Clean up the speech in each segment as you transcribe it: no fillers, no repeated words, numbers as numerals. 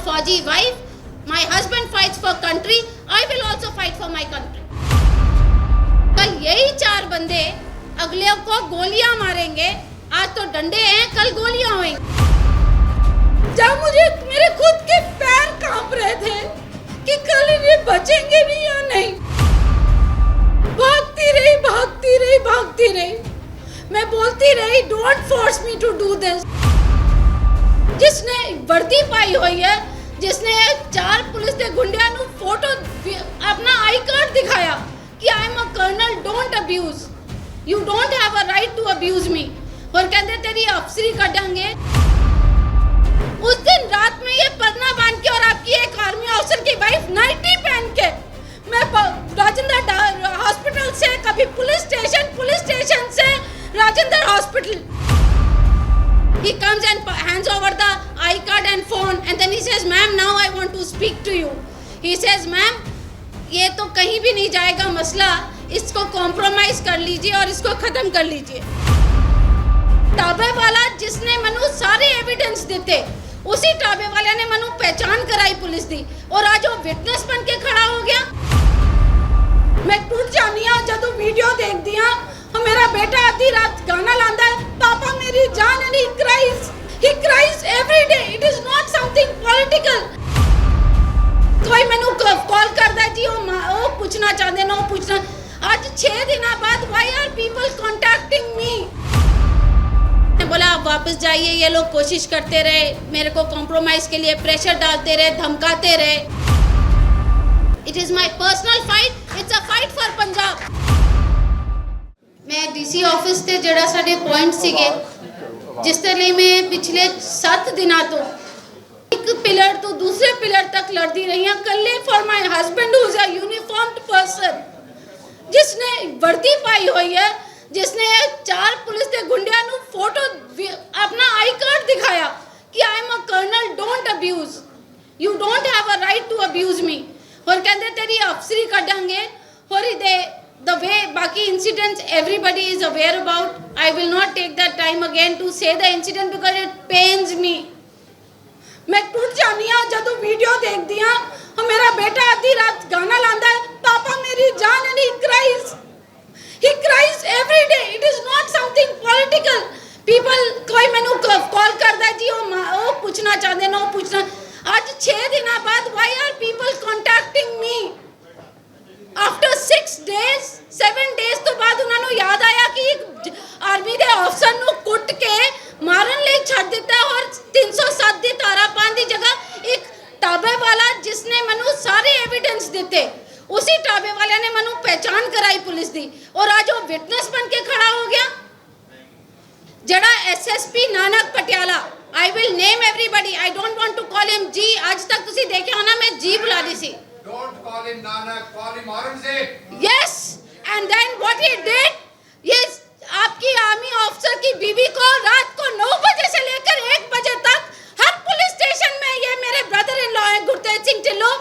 Fauji wife. My husband fights for country. I will also fight for my country. कल यही चार बंदे अगले को गोलियां मारेंगे. आज तो डंडे हैं, कल गोलियां होंगी. जब मुझे मेरे खुद के पैर कांप रहे थे कि कल ये बचेंगे भी या नहीं. भागती रही. मैं बोलती रही, don't force me to do this. जिसने वर्दी पाई हुई है, जिसने चार पुलिस के गुंडियां नु फोटो अपना आई कार्ड दिखाया कि I am a colonel, don't abuse, you don't have a right to abuse me. और कहते तेरी अफसरी कटेंगे. उस दिन रात में ये परना बांध के और आपकी एक आर्मी ऑफिसर की वाइफ नाइटी पहन के मैं राजेंद्र हॉस्पिटल से कभी पुलिस स्टेशन से Rajendra hospital. He comes and hands over the I-card and phone and then he says, "Ma'am, now I want to speak to you." He says, "Ma'am, ये तो कहीं भी नहीं जाएगा मसला. इसको कॉम्प्रोमाइज कर लीजिए और इसको खत्म कर लीजिए." टाबे वाला जिसने मनु सारे एविडेंस देते, उसी टाबे वाले ने मनु पहचान कराई पुलिस दी और आज वो विटनेस बन के खड़ा हो गया. मैं टूट जानी हूं जब तू वीडियो देख दिया. और मेरा बेटा आधी रात गाना लांदा है, पापा मेरी जान, and he cries every day. It is not something political. कोई मैनू कॉल करदा जी वो पूछना चाहते ना, वो पूछना. आज 6 दिन बाद why are people contacting me? मैं बोला आप वापस जाइए. ये लोग कोशिश करते रहे, मेरे को कॉम्प्रोमाइज के लिए प्रेशर डालते रहे, धमकाते रहे. It is my personal fight. It's a fight for Punjab. मैं डीसी ऑफिस ਤੇ ਜਿਹੜਾ ਸਾਡੇ ਪੁਆਇੰਟ ਸੀਗੇ, ਜਿਸ ਦੇ ਲਈ ਮੈਂ ਪਿਛਲੇ 7 ਦਿਨਾਂ ਤੋਂ ਇੱਕ ਪਿਲਰ ਤੋਂ ਦੂਸਰੇ ਪਿਲਰ ਤੱਕ ਲੜਦੀ ਰਹੀ ਹਾਂ ਕੱਲੇ for my husband who is a uniformed person, जिसने वर्दी पाई हुई है, जिसने चार पुलिस के गुंडियां नु फोटो अपना आई कार्ड दिखाया कि I am a colonel, don't abuse, you don't have a right to abuse me. और कहते तेरी अफसरी कटेंगे. और the way बाकी incidents everybody is aware about. I will not take that time again to say the incident because it pains me. मैं टूट जानी हूं जब तू वीडियो देख दिया. और मेरा बेटा आधी रात गाना लांदा है, पापा मेरी जान, and he cries every day. It is not something political. People कोई मैनू कॉल करदा जी वो पूछना चाहते ना, वो पूछना. आज 6 दिन बाद why are people contacting me? After 7 days तो बाद उन्होंने याद आया कि एक आर्मी के अफसर नु कुट के मारन ले छड़ दिता. और 307 दी धारा पान दी जगह एक टाबे वाला जिसने मनु सारे एविडेंस देते, उसी टाबे वाले ने मनु पहचान कराई पुलिस दी और आज वो विटनेस बन के खड़ा हो गया. जड़ा SSP Nanak Patiala, I will name everybody, I don't want to call him ji. आज तक तुसी देखे हो ना मैं जी बुला दी सी. Don't call him Nanak, call him Aurangzeb. Yes, and then what he did, yes, आपकी आर्मी ऑफिसर की बीवी को रात को 9 बजे से लेकर 1 बजे तक हर पुलिस स्टेशन में, ये मेरे ब्रदर इन लॉ है गुरतेज सिंह ढिल्लों,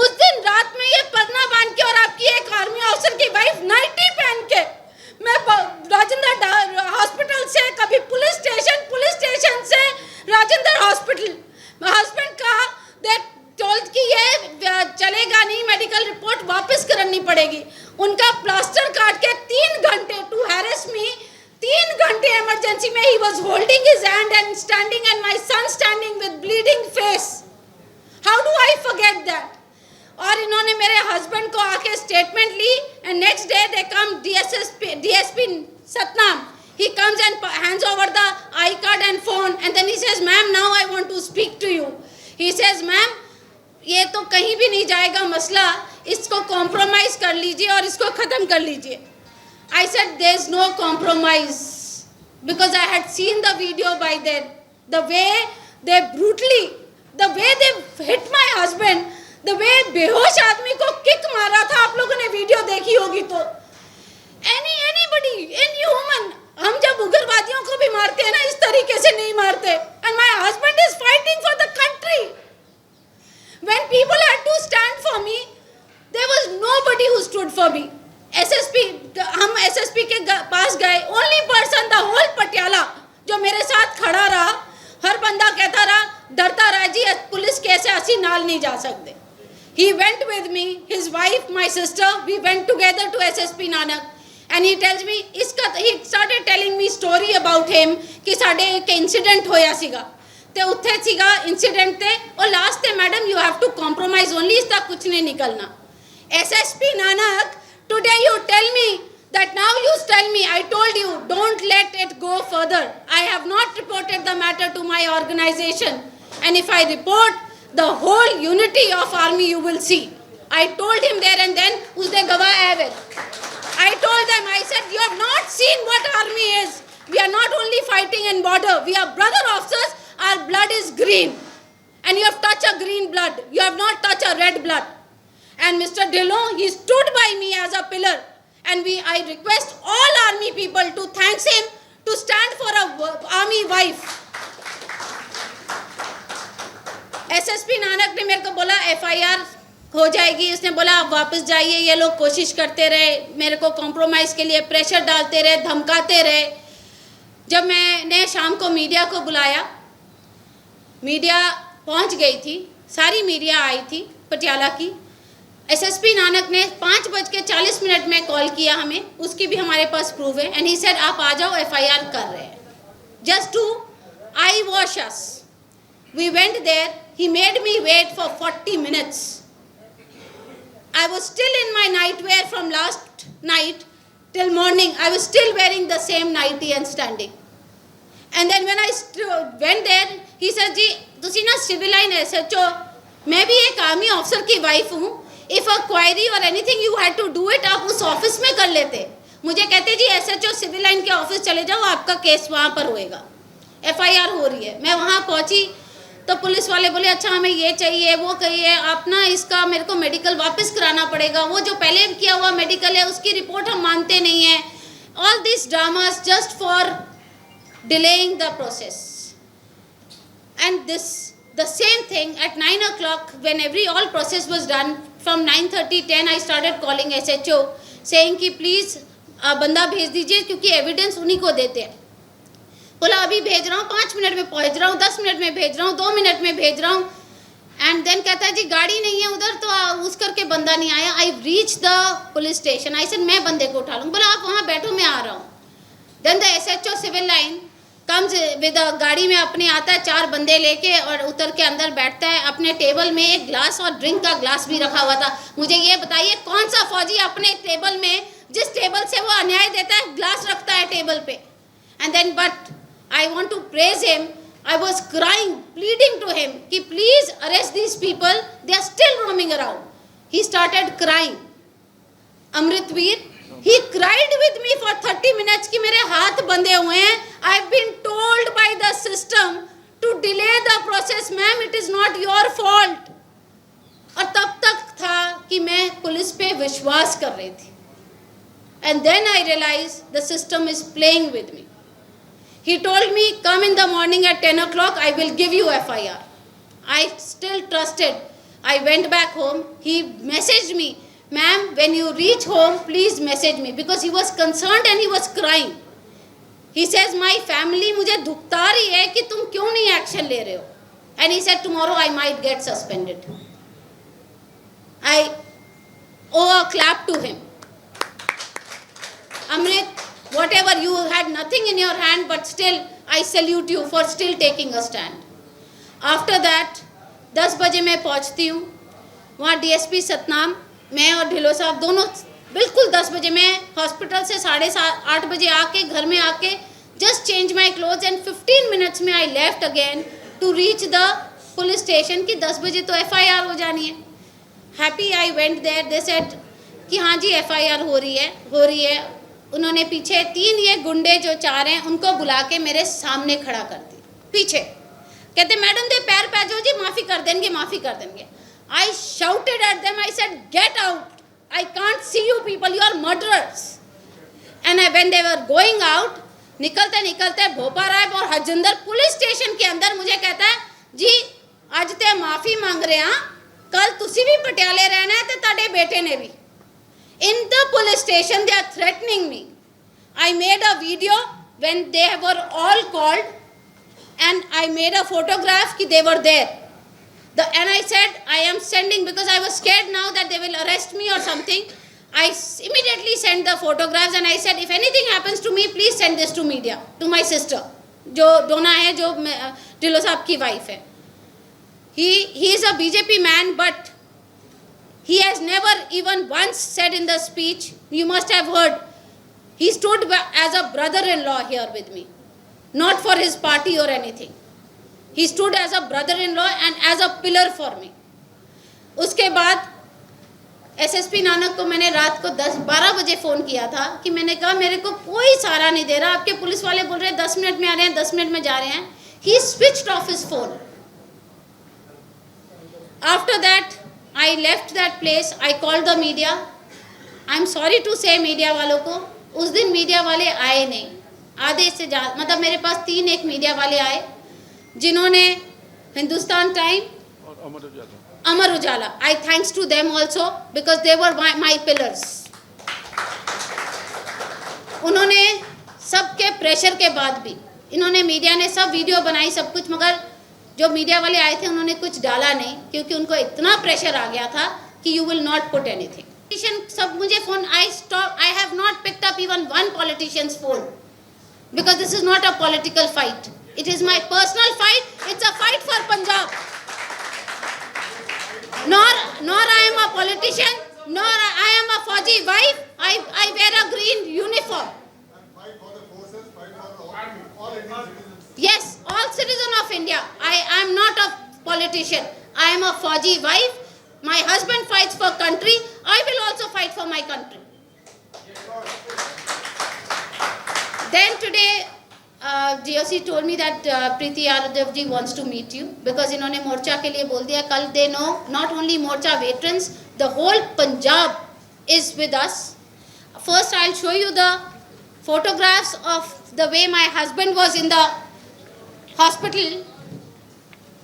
उस दिन रात में ये परना बांध के और आपकी एक आर्मी ऑफिसर की वाइफ नाइटी पहन के मैं राजेंद्र हॉस्पिटल से कभी पुलिस स्टेशन से राजेंद्र हॉस्पिटल. हस्बैंड का टोल्ड कि ये चलेगा नहीं, मेडिकल रिपोर्ट वापस करनी पड़ेगी. उनका प्लास्टर काट के 3 घंटे टू हैरेस मी, 3 घंटे इमरजेंसी में ही was holding his hand and standing and my son standing with bleeding face. How do I forget that? और इन्होंने मेरे हस्बैंड को आके स्टेटमेंट ली and next day they come DSP Satnam. He comes and hands over the I-card and phone and then he says, "Ma'am, now I want to speak to you." He says, "Ma'am, ये तो कहीं भी नहीं जाएगा मसला. इसको compromise कर लीजिए और इसको खत्म कर लीजिए." I said there is no compromise because I had seen the video by then. The way they brutally, the way they hit my husband, the way बेहोश आदमी को किक मारा था, आप लोगों ने वीडियो देखी होगी तो. Anybody, any human, हम जब उग्रवादियों को भी मारते हैं ना, इस तरीके से नहीं मारते. And my husband is fighting for the country. When people had to stand for me, there was nobody who stood for me. SSP, हम SSP के पास गए. Only person the whole Patiala जो मेरे साथ खड़ा रहा. हर बंदा कहता रहा, डरता रहा जी पुलिस कैसे ਅਸੀਂ ਨਾਲ ਨਹੀਂ ਜਾ ਸਕਦੇ। He went with me, his wife, my sister, we went together to SSP Nanak and he tells me, he started telling me story about him कि साढ़े एक incident होया सीगा ते उत्थे सीगा incident ते और last ते madam you have to compromise only, इसका कुछ नहीं निकलना। SSP Nanak, today you tell me that now you tell me, I told you don't let it go further. I have not reported the matter to my organization and if I report the whole unity of army you will see. I told him there and then, usne gawah hai vel. I told them, I said, you have not seen what army is. We are not only fighting in border, we are brother officers, our blood is green. And you have touched a green blood, you have not touched a red blood. And Mr. Dhillon, he stood by me as a pillar. And I request all army people to thank him to stand for a army wife. SSP Nanak ने मेरे को बोला FIR हो जाएगी, इसने बोला आप वापस जाइए, ये लोग कोशिश करते रहे, मेरे को कॉम्प्रोमाइज़ के लिए प्रेशर डालते रहे, धमकाते रहे। जब मैंने शाम को मीडिया को बुलाया, मीडिया पहुंच गई थी, सारी मीडिया आई थी पटियाला की। SSP नानक ने 5:40 में कॉल किया हमें, उसकी भी हमारे पास प्रूफ है एंड ही सेड आप आ जाओ, FIR कर रहे हैं, just to eyewash us. We went there, he made me wait for 40 minutes. I was still in my nightwear from last night till morning. I was still wearing the same nightie and standing. And then when I went there, he said, जी तुसी ना civil line SHO, मैं भी एक army officer की wife हूँ. If a query or anything you had to do it, आप उस office में कर लेते। मुझे कहते जी SHO civil line के office चले जाओ, आपका केस वहाँ पर होएगा, FIR हो रही है। मैं वहाँ पहुँची तो पुलिस वाले बोले अच्छा हमें ये चाहिए वो चाहिए, आप ना इसका मेरे को मेडिकल वापस कराना पड़ेगा, वो जो पहले किया हुआ मेडिकल है उसकी रिपोर्ट हम मानते नहीं हैं। All this dramas just for delaying the process and this the same thing at 9 o'clock when all process was done from 9:30 10 I started calling SHO saying कि प्लीज़ बंदा भेज दीजिए क्योंकि एविडेंस उन्हीं को देते हैं। बोला अभी भेज रहा हूँ, 5 मिनट में पहुँच रहा हूँ, 10 मिनट में भेज रहा हूँ, 2 मिनट में भेज रहा हूँ। एंड देन कहता है जी गाड़ी नहीं है उधर, तो उस करके बंदा नहीं आया। I reach the police station, I said मैं बंदे को उठा लूँ। बोला आप वहाँ बैठो मैं आ रहा हूँ। Then the SHO civil line comes with गाड़ी में अपने आता है 4 बंदे लेके और उतर के अंदर बैठता है। अपने टेबल में एक ग्लास और ड्रिंक का ग्लास भी रखा हुआ था। मुझे ये बताइए कौन सा फौजी अपने टेबल में, जिस टेबल से वो अन्याय देता है, ग्लास रखता है टेबल पे। And then but I want to praise him. I was crying, pleading to him कि please arrest these people. They are still roaming around. He started crying. Amritveer, he cried with me for 30 minutes कि मेरे हाथ बंधे हुए हैं. I've been told by the system to delay the process. Ma'am, it is not your fault. और तब तक था कि मैं पुलिस पे विश्वास कर रही थी. And then I realized the system is playing with me. He told me, come in the morning at 10 o'clock, I will give you FIR. I still trusted. I went back home. He messaged me, ma'am, when you reach home, please message me. Because he was concerned and he was crying. He says, my family मुझे धुकता रही है कि तुम क्यों नहीं action ले रहे हो. And he said, tomorrow I might get suspended. I owe a clap to him. Amrit, whatever, you had nothing in your hand, but still I salute you for still taking a stand. After that 10 बजे मैं पहुंचती हूँ वहाँ DSP Satnam, मैं और ढिल्लो साहब दोनों बिल्कुल 10 बजे, मैं हॉस्पिटल से 7:30 बजे आके घर में आके just change my clothes and 15 minutes में I left again to reach the police station कि 10 बजे तो FIR हो जानी है. Happy I went there. They said कि हाँ जी FIR हो रही है. उन्होंने पीछे 3 ये गुंडे जो 4 हैं उनको बुला के मेरे सामने खड़ा कर दिया पीछे. कहते मैडम दे पैर पै जाओ जी, माफ़ी कर देंगे. I shouted at them. I said, get out. I can't see you people. You are murderers. And when they were going out, निकलते भोपा राय और हजिंदर पुलिस स्टेशन के अंदर मुझे कहता है जी आज ते माफ़ी मांग रहे हैं, कल तुसी भी पटियाले रहना है ते ताड़े बेटे ने भी. In the police station they are threatening me. I made a video when they were all called and I made a photograph कि they were there. And I said, I am sending, because I was scared now that they will arrest me or something. I immediately sent the photographs and I said, if anything happens to me, please send this to media, to my sister, जो डोना है, जो ढिल्लो साहब की wife है. He is a BJP man, but he has never even once said in the speech, you must have heard, he stood as a brother-in-law here with me, not for his party or anything. He stood as a brother-in-law and as a pillar for me. उसके बाद SSP Nanak को मैंने रात को 10-12 बजे phone किया था कि मैंने कहा मेरे को कोई सहारा नहीं दे रहा, आपके पुलिस वाले बोल रहे हैं 10 मिनट में आ रहे हैं, 10 मिनट में जा रहे हैं. He switched off his phone. After that, I left that place. I called the media. I'm sorry to say media वालों को, उस दिन मीडिया वाले आए नहीं. आधे से ज़्यादा, मतलब मेरे पास 3 मीडिया वाले आए जिन्होंने Hindustan time, Amar Ujala, I thanks to them also because they were my pillars. उन्होंने सबके प्रेशर के बाद भी, इन्होंने मीडिया ने सब वीडियो बनाई सब कुछ, मगर जो मीडिया वाले आए थे उन्होंने कुछ डाला नहीं क्योंकि उनको इतना प्रेशर आ गया था कि you will not put anything. सब मुझे phone, I have not picked up even one politician's phone because this is not a political fight. It is my personal fight. It's a fight for Punjab. Nor I am a politician, nor I am a Fauji wife. I wear a green uniform. Fight for the forces, fight for all Indian citizens. Yes, all citizen of India. I am not a politician. I am a Fauji wife. My husband fights for country. I will also fight for my country. Then today, GOC told me that Preeti Yadav ji wants to meet you because इन्होंने मोर्चा के लिए बोल दिया. कल they know not only Morcha veterans, the whole Punjab is with us. First, I'll show you the photographs of the way my husband was in the hospital.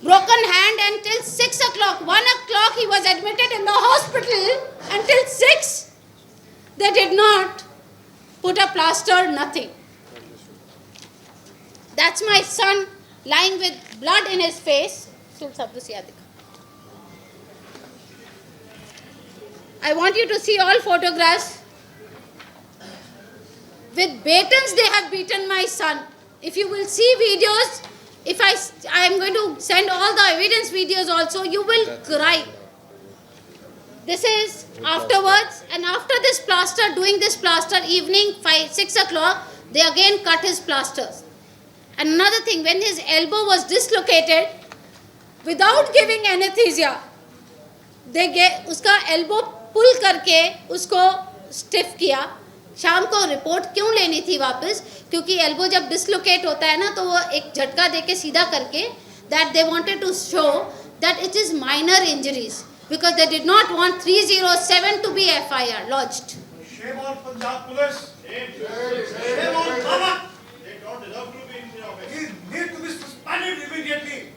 Broken hand until 6 o'clock. 1 o'clock he was admitted in the hospital. Until 6, they did not put a plaster, nothing. That's my son lying with blood in his face. I want you to see all photographs. With batons they have beaten my son. If you will see videos, if I am going to send all the evidence videos also, you will cry. This is afterwards, and after this plaster, doing this plaster, evening 5-6 o'clock, they again cut his plasters. And another thing, when his elbow was dislocated, without giving anesthesia, they gave उसका elbow pull करके उसको stiff किया. शाम को report क्यों लेनी थी वापस? क्योंकि एल्बो जब डिसलोकेट होता है ना तो वो एक झटका देके सीधा करके, that they wanted to show that it is minor injuries because they did not want 307 to be FIR lodged. Shame on Punjab police. Shame on Baba. They don't deserve to be in the office. He need to be suspended immediately.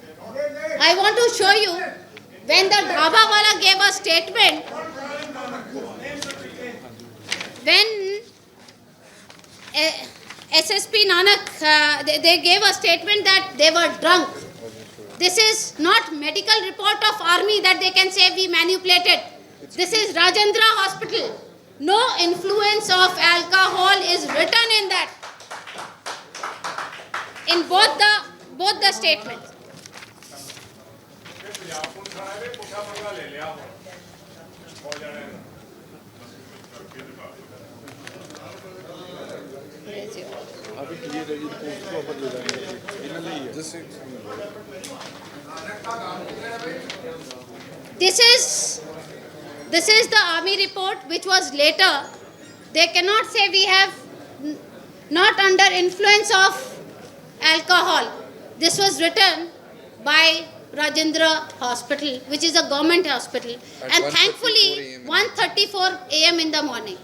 I want to show you when the Dhaba wala gave a statement, when SSP Nanak, they gave a statement that they were drunk. This is not medical report of army that they can say we manipulated. This is Rajendra Hospital. No influence of alcohol is written in that. In both the statements. This is the army report which was later. They cannot say we have not under influence of alcohol. This was written by Rajendra Hospital, which is a government hospital, and thankfully 1:34 a.m. in the morning.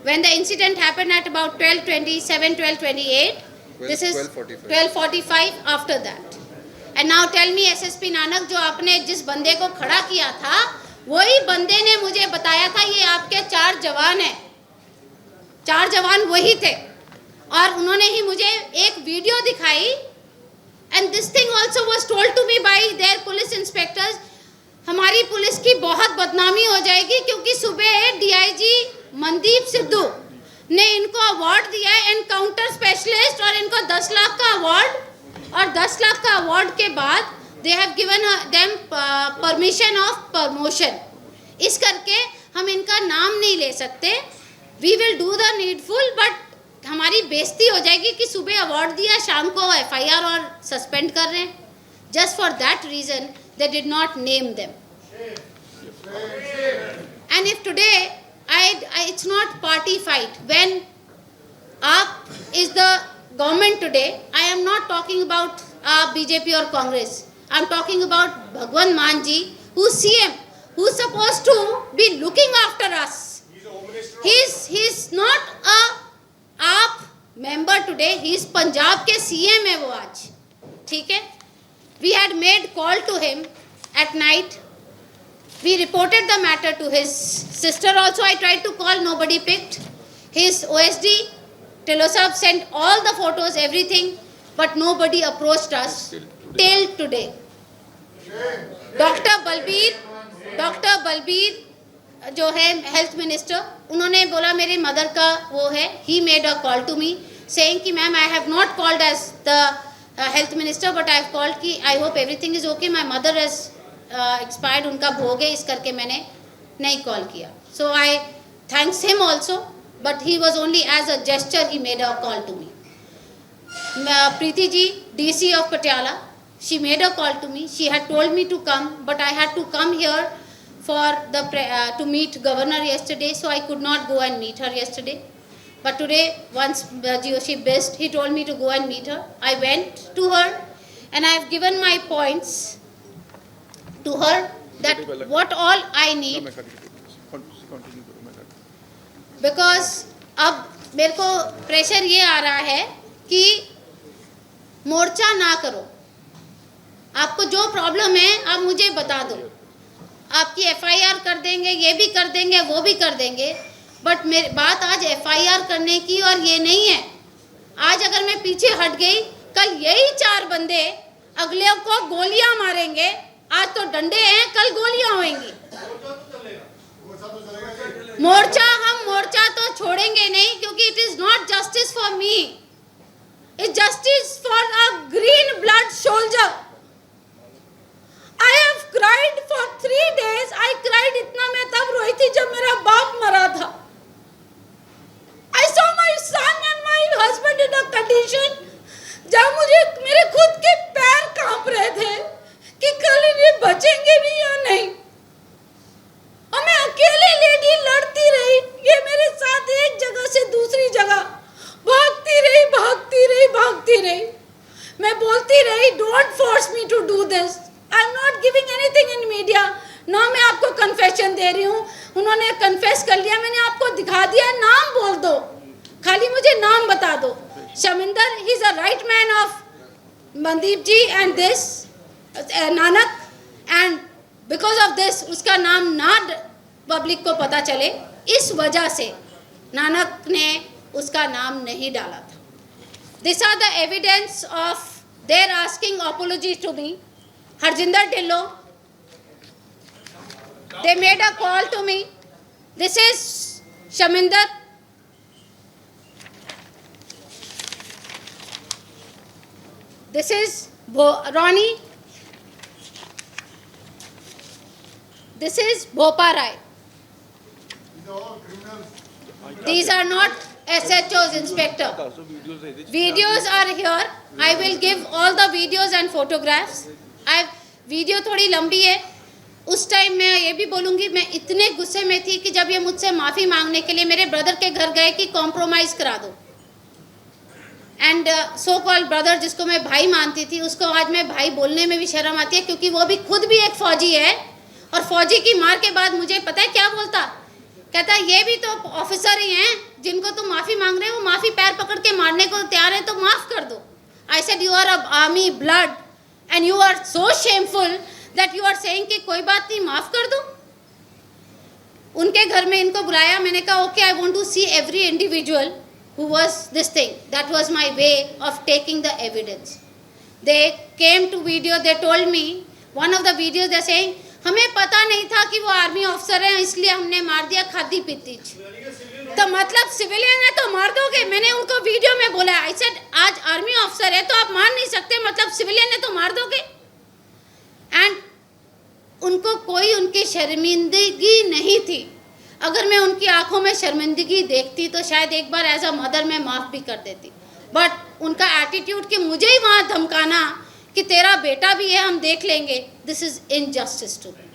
When the incident happened at about 12:27, 12:28, this is 12:45 after that. And now tell me, SSP Nanak जो आपने जिस बंदे को खड़ा किया था, वही बंदे ने मुझे बताया था ये आपके 4 जवान हैं. 4 जवान वही थे. और उन्होंने ही मुझे एक वीडियो दिखाई and this thing also was told to me by their police inspectors. हमारी पुलिस की बहुत बदनामी हो जाएगी क्योंकि सुबह डीआईजी मनदीप सिद्धू ने इनको अवार्ड दिया है एनकाउंटर स्पेशलिस्ट और इनको 10 लाख का अवार्ड और 10 लाख का अवार्ड के बाद they have given them permission of promotion. इस करके हम इनका नाम नहीं ले सकते. We will do the needful but हमारी बेइज्जती हो जाएगी कि सुबह अवार्ड दिया शाम को एफआईआर और सस्पेंड कर रहे हैं. Just for that reason they did not name them. And if today it's not party fight, when AAP is the government today, I am not talking about BJP or Congress. I am talking about Bhagwan Maan ji, who's CM, who's supposed to be looking after us. He's not a AAP member today. He's Punjab के CM है वो आज. ठीक है. We had made call to him at night. We reported the matter to his sister also. I tried to call, nobody picked. His OSD, Tilosab, sent all the photos, everything, but nobody approached us till today. Dr. Balbir जो है health minister, उन्होंने बोला मेरे mother का वो है. He made a call to me saying कि ma'am I have not called as the health minister but I have called कि I hope everything is okay. My mother has expired, उनका भोग है, इस करके मैंने नहीं कॉल किया. So I thanks him also, but he was only as a gesture he made a call to me. Preeti ji, DC of Patiala, she made a call to me. She had told me to come, but I had to come here for the to meet governor yesterday, so I could not go and meet her yesterday. But today, once she missed, he told me to go and meet her. I went to her and I have given my points to her that what all I need. Because अब मेरे को pressure ये आ रहा है कि मोर्चा ना करो. आपको जो प्रॉब्लम है आप मुझे बता दो. आपकी एफआईआर कर देंगे, ये भी कर देंगे, वो भी कर देंगे. बट मेरी बात आज एफआईआर करने की और ये नहीं है. आज अगर मैं पीछे हट गई, कल यही 4 बंदे अगले को गोलियां मारेंगे. आज तो डंडे हैं, कल गोलियां होंगी. मोर्चा तो छोड़ेंगे नहीं, क्योंकि it is not justice for me, it justice for a green blood soldier. I have cried for 3 days. I cried इतना मैं तब रोई थी जब मेरा बाप मरा था. I saw my son and my husband in a condition जब मुझे मेरे खुद के पैर कांप रहे थे कि कल ये बचेंगे भी या नहीं. और मैं अकेले लेडी लड़ती रही. ये मेरे साथ एक जगह से दूसरी जगह भागती रही. मैं बोलती रही, don't force me to do this. I'm not giving anything in media. ना मैं आपको कन्फेशन दे रही हूँ. उन्होंने कन्फेस कर लिया, मैंने आपको दिखा दिया. नाम बोल दो, खाली मुझे नाम बता दो. Shaminder, he is a right man of Mandeep ji and this Nanak, and because of this उसका नाम ना पब्लिक को पता चले, इस वजह से नानक ने उसका नाम नहीं डाला था. These are the evidence of their asking apology to me. Harjinder Dhillo, they made a call to me. This is Shaminder. This is Ronnie. This is Bhopa Rai. These are not SHOs, Inspector. Videos are here. I will give all the videos and photographs. Video थोड़ी लंबी है. उस time मैं ये भी बोलूँगी, मैं इतने गुस्से में थी कि जब ये मुझसे माफ़ी मांगने के लिए मेरे ब्रदर के घर गए कि कॉम्प्रोमाइज़ करा दो. एंड सो कॉल्ड ब्रदर, जिसको मैं भाई मानती थी, उसको आज मैं भाई बोलने में भी शर्म आती है, क्योंकि वो भी खुद भी एक फ़ौजी है. और फ़ौजी की मार के बाद मुझे पता है क्या बोलता. कहता ये भी तो ऑफिसर ही हैं, जिनको तुम माफ़ी मांग रहे हो, माफ़ी पैर पकड़ के मारने को तैयार है, तो माफ़ कर दो. I said you are a army blood and you are so shameful that you are saying कि कोई बात नहीं, माफ़ कर दो. उनके घर में इनको बुलाया. मैंने कहा okay, I want to see every individual who was this thing. That was my way of taking the evidence. They came to video, they told me, one of the videos they saying, हमें पता नहीं था कि वो army officer हैं इसलिए हमने मार दिया खादी पीती। तो मतलब सिविलियन है तो मार दोगे? मैंने उनको वीडियो में बोला, आई सेड आज आर्मी ऑफिसर है तो आप मार नहीं सकते, मतलब सिविलियन है तो मार दोगे? एंड उनको कोई उनकी शर्मिंदगी नहीं थी। अगर मैं उनकी आंखों में शर्मिंदगी देखती तो शायद एक बार एज अ मदर मैं माफ़ भी कर देती, बट उनका एटीट्यूड कि मुझे ही वहाँ धमकाना कि तेरा बेटा भी है हम देख लेंगे, this is injustice to me.